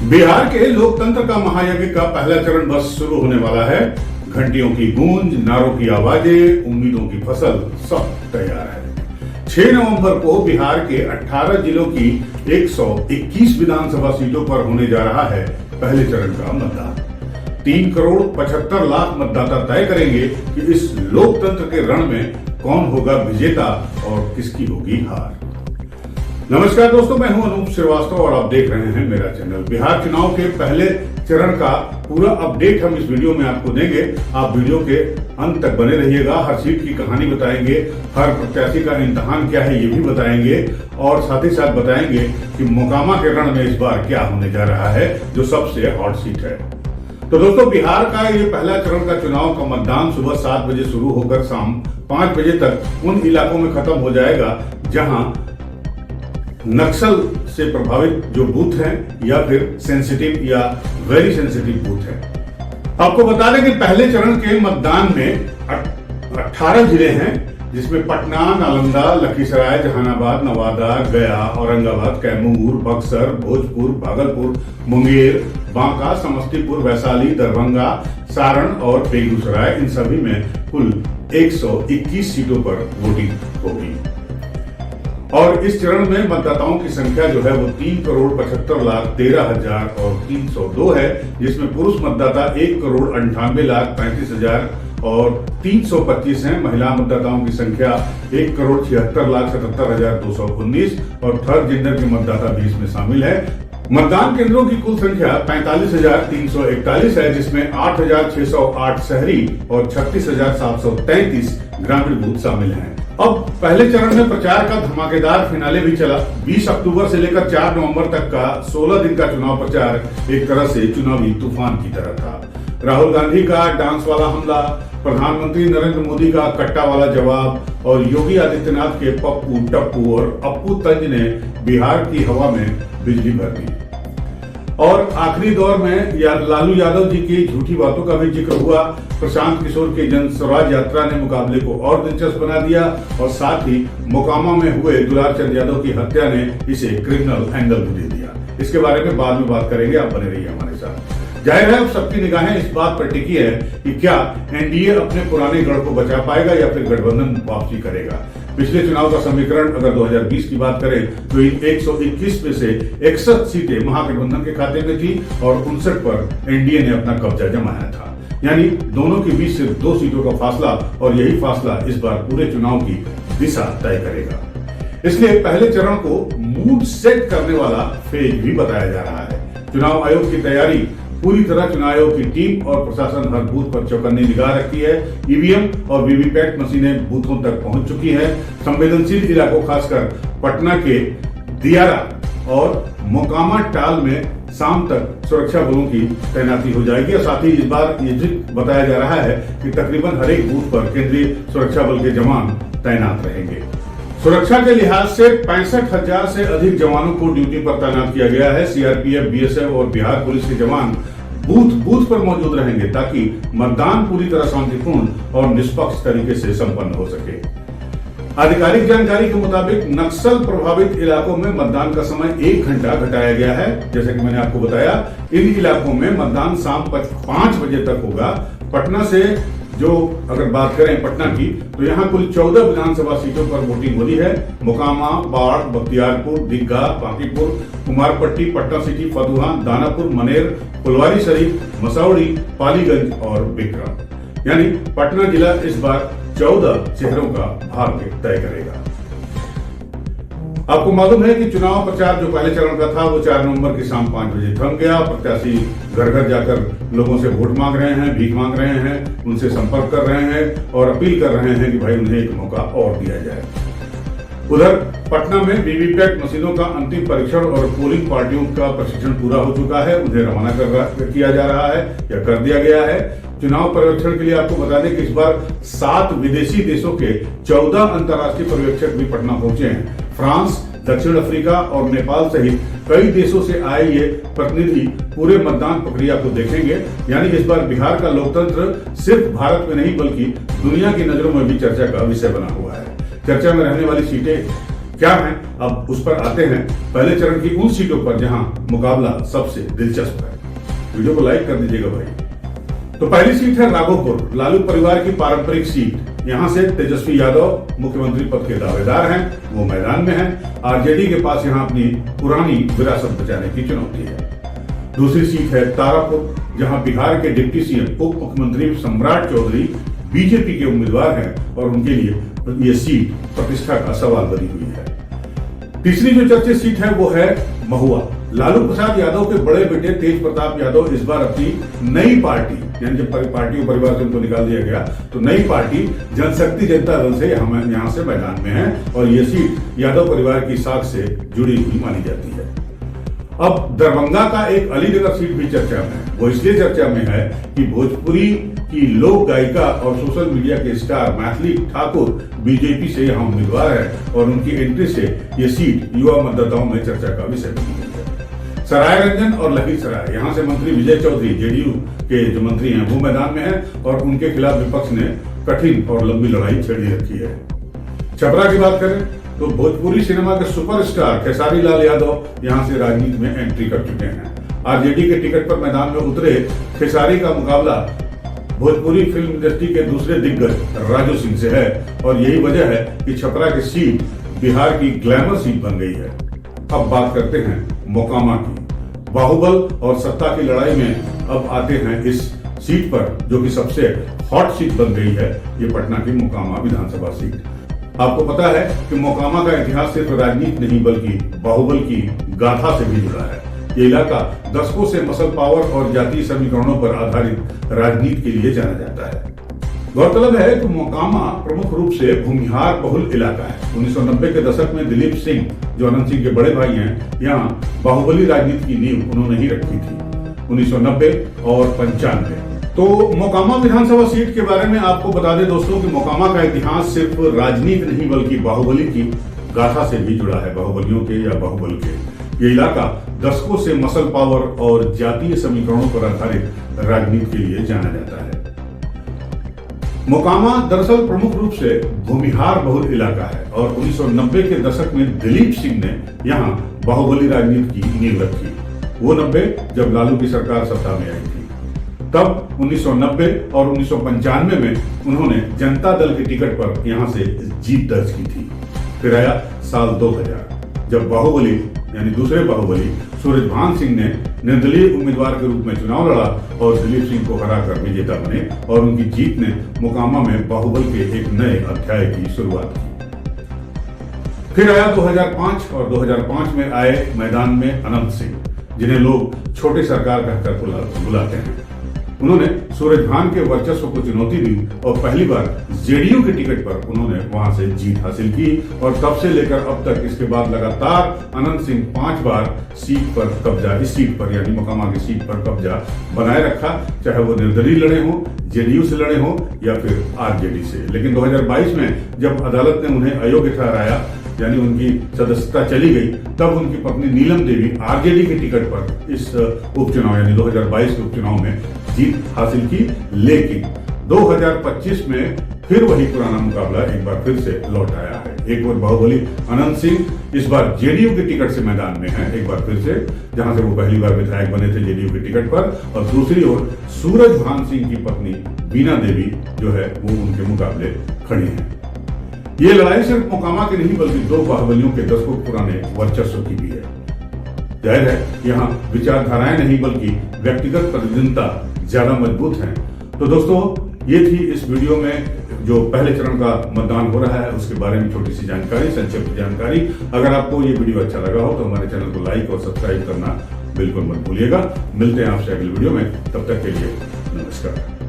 बिहार के लोकतंत्र का महायज्ञ का पहला चरण बस शुरू होने वाला है। घंटियों की गूंज, नारों की आवाजें, उम्मीदों की फसल सब तैयार है। 6 नवंबर को बिहार के 18 जिलों की 121 विधानसभा सीटों पर होने जा रहा है पहले चरण का मतदान। 3 करोड़ 75 लाख मतदाता तय करेंगे कि इस लोकतंत्र के रण में कौन होगा विजेता और किसकी होगी हार। नमस्कार दोस्तों, मैं हूं अनूप श्रीवास्तव और आप देख रहे हैं मेरा चैनल। बिहार चुनाव के पहले चरण का पूरा अपडेट हम इस वीडियो में आपको देंगे। आप वीडियो के अंत तक बने रहिएगा। हर सीट की कहानी बताएंगे, हर प्रत्याशी का इम्तिहान क्या है ये भी बताएंगे और साथ ही साथ बताएंगे कि मोकामा के रण में इस बार क्या होने जा रहा है जो सबसे हॉट सीट है। तो दोस्तों, बिहार का ये पहला चरण का चुनाव का मतदान सुबह 7 बजे शुरू होकर शाम 5 बजे तक उन इलाकों में खत्म हो जाएगा जहां नक्सल से प्रभावित जो बूथ हैं या फिर सेंसिटिव या वेरी सेंसिटिव बूथ हैं। आपको बता दें कि पहले चरण के मतदान में 18 जिले हैं, जिसमें पटना, नालंदा, लखीसराय, जहानाबाद, नवादा, गया, औरंगाबाद, कैमूर, बक्सर, भोजपुर, भागलपुर, मुंगेर, बांका, समस्तीपुर, वैशाली, दरभंगा, सारण और बेगूसराय। इन सभी में कुल 121 सीटों पर वोटिंग होगी और इस चरण में मतदाताओं की संख्या जो है वो 3 करोड़ 75 लाख 13 हजार और 302 है, जिसमें पुरुष मतदाता 1 करोड़ 98 लाख 35 हजार और 325 है। महिला मतदाताओं की संख्या 1 करोड़ 76 लाख 77 हजार 219 और थर्ड जेंडर के मतदाता भी इसमें शामिल है। मतदान केंद्रों की कुल संख्या 45,341 है, जिसमें 8,608 शहरी और 36,733 ग्रामीण बूथ शामिल हैं। अब पहले चरण में प्रचार का धमाकेदार फिनाले भी चला। 20 अक्टूबर से लेकर 4 नवंबर तक का 16 दिन का चुनाव प्रचार एक तरह से चुनावी तूफान की तरह था। राहुल गांधी का डांस वाला हमला, प्रधानमंत्री नरेंद्र मोदी का कट्टा वाला जवाब और योगी आदित्यनाथ के पप्पू, टप्पू और अप्पू तंज ने बिहार की हवा में बिजली भर दी। और आखिरी दौर में लालू यादव जी की झूठी बातों का भी जिक्र हुआ। प्रशांत किशोर की जन स्वराज यात्रा ने मुकाबले को और दिलचस्प बना दिया और साथ ही मोकामा में हुए दुलार चंद यादव की हत्या ने इसे क्रिमिनल एंगल भी दे दिया। इसके बारे में बाद में बात करेंगे, आप बने रहिए हमारे साथ। जाहिर है अब सबकी निगाहें इस बात पर टिकी है कि क्या एनडीए अपने पुराने गढ़ को बचा पाएगा या फिर गठबंधन वापसी करेगा। पिछले चुनाव का समीकरण अगर 2020 की बात करें तो इन 121 में से 61 सीटें महागठबंधन के खाते में थी और 59 पर एनडीए ने अपना कब्जा जमाया था। यानी दोनों के बीच सिर्फ 2 सीटों का फासला और यही फासला इस बार पूरे चुनाव की दिशा तय करेगा। इसलिए पहले चरण को मूड सेट करने वाला फेज भी बताया जा रहा है। चुनाव आयोग की तैयारी पूरी तरह। चुनाव आयोग की टीम और प्रशासन हर बूथ पर चौकन्नी निगाह रखी है। ईवीएम और वीवीपैट मशीनें बूथों तक पहुंच चुकी है। संवेदनशील इलाकों खासकर पटना के दियारा और मोकामा टाल में शाम तक सुरक्षा बलों की तैनाती हो जाएगी और साथ ही इस बार ये बताया जा रहा है कि तकरीबन हर एक बूथ पर केंद्रीय सुरक्षा बल के जवान तैनात रहेंगे। सुरक्षा के लिहाज से 65,000 से अधिक जवानों को ड्यूटी पर तैनात किया गया है। सीआरपीएफ, बीएसएफ और बिहार पुलिस के जवान बूथ पर मौजूद रहेंगे ताकि मतदान पूरी तरह शांतिपूर्ण और निष्पक्ष तरीके से संपन्न हो सके। आधिकारिक जानकारी के मुताबिक नक्सल प्रभावित इलाकों में मतदान का समय 1 घंटा घटाया गया है। जैसे कि मैंने आपको बताया, इन इलाकों में मतदान शाम 5 बजे तक होगा। पटना से जो अगर बात करें पटना की, तो यहाँ कुल 14 विधानसभा सीटों पर वोटिंग हो रही है। मोकामा, बाढ़, बख्तियारपुर, दिग्गा, बांकीपुर, कुमारपट्टी, पटना सिटी, फतुहा, दानापुर, मनेर, फुलवारी शरीफ, मसौड़ी, पालीगंज और बिक्रम। यानी पटना जिला इस बार 14 चेहरों का भाग्य तय करेगा। आपको मालूम है कि चुनाव प्रचार जो पहले चरण का था वो 4 नवंबर की शाम 5 बजे थम गया। प्रत्याशी घर घर जाकर लोगों से वोट मांग रहे हैं, भीख मांग रहे हैं, उनसे संपर्क कर रहे हैं और अपील कर रहे हैं कि भाई उन्हें एक मौका और दिया जाए। उधर पटना में वीवीपैट मशीनों का अंतिम परीक्षण और पोलिंग पार्टियों का प्रशिक्षण पूरा हो चुका है। उन्हें रवाना किया जा रहा है या कर दिया गया है। चुनाव पर्यवेक्षण के लिए आपको बता दें कि इस बार 7 विदेशी देशों के 14 अंतर्राष्ट्रीय पर्यवेक्षक भी पटना पहुंचे हैं। फ्रांस, दक्षिण अफ्रीका और नेपाल सहित कई देशों से आए ये प्रतिनिधि पूरे मतदान प्रक्रिया को देखेंगे। यानी इस बार बिहार का लोकतंत्र सिर्फ भारत में नहीं बल्कि दुनिया की नजरों में भी चर्चा का विषय बना हुआ है। चर्चा में रहने वाली सीटें क्या है, अब उस पर आते हैं। पहले चरण की उन सीटों पर जहां मुकाबला सबसे दिलचस्प है। वीडियो को लाइक कर दीजिएगा भाई। तो पहली सीट है राघोपुर, लालू परिवार की पारंपरिक सीट। यहां से तेजस्वी यादव मुख्यमंत्री पद के दावेदार हैं, वो मैदान में हैं। आरजेडी के पास यहां अपनी पुरानी विरासत बचाने की चुनौती है। दूसरी सीट है तारापुर, जहां बिहार के डिप्टी सीएम उप मुख्यमंत्री सम्राट चौधरी बीजेपी के उम्मीदवार हैं और उनके लिए ये सीट प्रतिष्ठा का सवाल बनी हुई है। तीसरी जो चर्चित सीट है वो है महुआ। लालू प्रसाद यादव के बड़े बेटे तेज प्रताप यादव इस बार अपनी नई पार्टी, यानी जब पार्टी और परिवार से उनको निकाल दिया गया तो नई पार्टी जनशक्ति जनता दल से यहां से मैदान में है और ये सीट यादव परिवार की साख से जुड़ी हुई मानी जाती है। अब दरभंगा का एक अलीनगर सीट भी चर्चा में है। वो इसलिए चर्चा में है कि भोजपुरी की लोक गायिका और सोशल मीडिया के स्टार मैथिली ठाकुर बीजेपी से यहां उम्मीदवार है और उनकी एंट्री से ये सीट युवा मतदाताओं में चर्चा का विषय बनी है। सरायरंजन और लखीसराय, यहां से मंत्री विजय चौधरी जेडीयू के जो मंत्री हैं वो मैदान में हैं और उनके खिलाफ विपक्ष ने कठिन और लंबी लड़ाई छेड़ी रखी है। छपरा की बात करें तो भोजपुरी सिनेमा के सुपरस्टार खेसारी लाल यादव यहां से राजनीति में एंट्री कर चुके हैं। आरजेडी के टिकट पर मैदान में उतरे खेसारी का मुकाबला भोजपुरी फिल्म इंडस्ट्री के दूसरे दिग्गज राजू सिंह से है और यही वजह है कि छपरा की सीट बिहार की ग्लैमर सीट बन गई है। अब बात करते हैं मोकामा की। बाहुबल और सत्ता की लड़ाई में अब आते हैं इस सीट पर, जो कि सबसे हॉट सीट बन गई है, ये पटना की मोकामा विधानसभा सीट। आपको पता है कि मोकामा का इतिहास सिर्फ राजनीति नहीं बल्कि बाहुबल की गाथा से भी जुड़ा है। ये इलाका दशकों से मसल पावर और जातीय समीकरणों पर आधारित राजनीति के लिए जाना जाता है। गौरतलब है कि मोकामा प्रमुख रूप से भूमिहार बहुल इलाका है। 1990 के दशक में दिलीप सिंह, जो अनंत सिंह के बड़े भाई हैं, यहाँ बाहुबली राजनीति की नींव उन्होंने ही रखी थी 1990 और 95। तो मोकामा विधानसभा सीट के बारे में आपको बता दें दोस्तों कि मोकामा का इतिहास सिर्फ राजनीति नहीं बल्कि बाहुबली की गाथा से भी जुड़ा है, बाहुबलियों के या बाहुबल के। ये इलाका दशकों से मसल पावर और जातीय समीकरणों पर आधारित राजनीति के लिए जाना जाता है। मोकामा दरअसल प्रमुख रूप से भूमिहार बहुल इलाका है और 1990 के दशक में दिलीप सिंह ने यहाँ बाहुबली राजनीति की नींव रखी। वो 90 जब लालू की सरकार सत्ता में आई थी। तब 1990 और 1995 में उन्होंने जनता दल के टिकट पर यहां से जीत दर्ज की थी। फिर आया साल 2000 जब बाहुबली यानी दूसरे बाहुबली सूरजभान सिंह ने निर्दलीय उम्मीदवार के रूप में चुनाव लड़ा और दिलीप सिंह को हराकर विजेता बने और उनकी जीत ने मोकामा में बाहुबल के एक नए अध्याय की शुरुआत की। फिर आया 2005 और 2005 में आए मैदान में अनंत सिंह, जिन्हें लोग छोटे सरकार कहकर बुलाते हैं। उन्होंने सूरजभान के वर्चस्व को चुनौती दी और पहली बार जेडीयू के टिकट पर उन्होंने वहां से जीत हासिल की और तब से लेकर अब तक इसके बाद लगातार अनंत सिंह 5 बार सीट पर कब्जा, इस सीट पर यानी मोकामा की सीट पर कब्जा बनाए रखा, चाहे वो निर्दलीय लड़े हों, जेडीयू से लड़े हों या फिर आरजेडी से। लेकिन 2022 में जब अदालत ने उन्हें अयोग्य ठहराया, यानी उनकी सदस्यता चली गई, तब उनकी पत्नी नीलम देवी आरजेडी के टिकट पर इस उपचुनाव यानी 2022 के उपचुनाव में जीत हासिल की। लेकिन 2025 में फिर वही पुराना मुकाबला एक बार फिर से लौट आया है। एक बार बाहुबली अनंत सिंह इस बार जेडीयू के टिकट से मैदान में है, एक बार फिर से, जहां से वो पहली बार विधायक बने थे जेडीयू के टिकट पर, और दूसरी ओर सूरजभान सिंह की पत्नी बीना देवी जो है वो उनके मुकाबले खड़ी है। ये लड़ाई सिर्फ मोकामा की नहीं बल्कि दो बाहुबलियों के दशकों पुराने वर्चस्व की भी है। जाहिर है यहाँ विचारधाराएं नहीं बल्कि व्यक्तिगत प्रतिद्वंदिता ज्यादा मजबूत हैं। तो दोस्तों ये थी इस वीडियो में जो पहले चरण का मतदान हो रहा है उसके बारे में छोटी सी जानकारी, संक्षिप्त जानकारी। अगर आपको ये वीडियो अच्छा लगा हो तो हमारे चैनल को लाइक और सब्सक्राइब करना बिल्कुल मत भूलिएगा। मिलते हैं आपसे अगले वीडियो में, तब तक के लिए नमस्कार।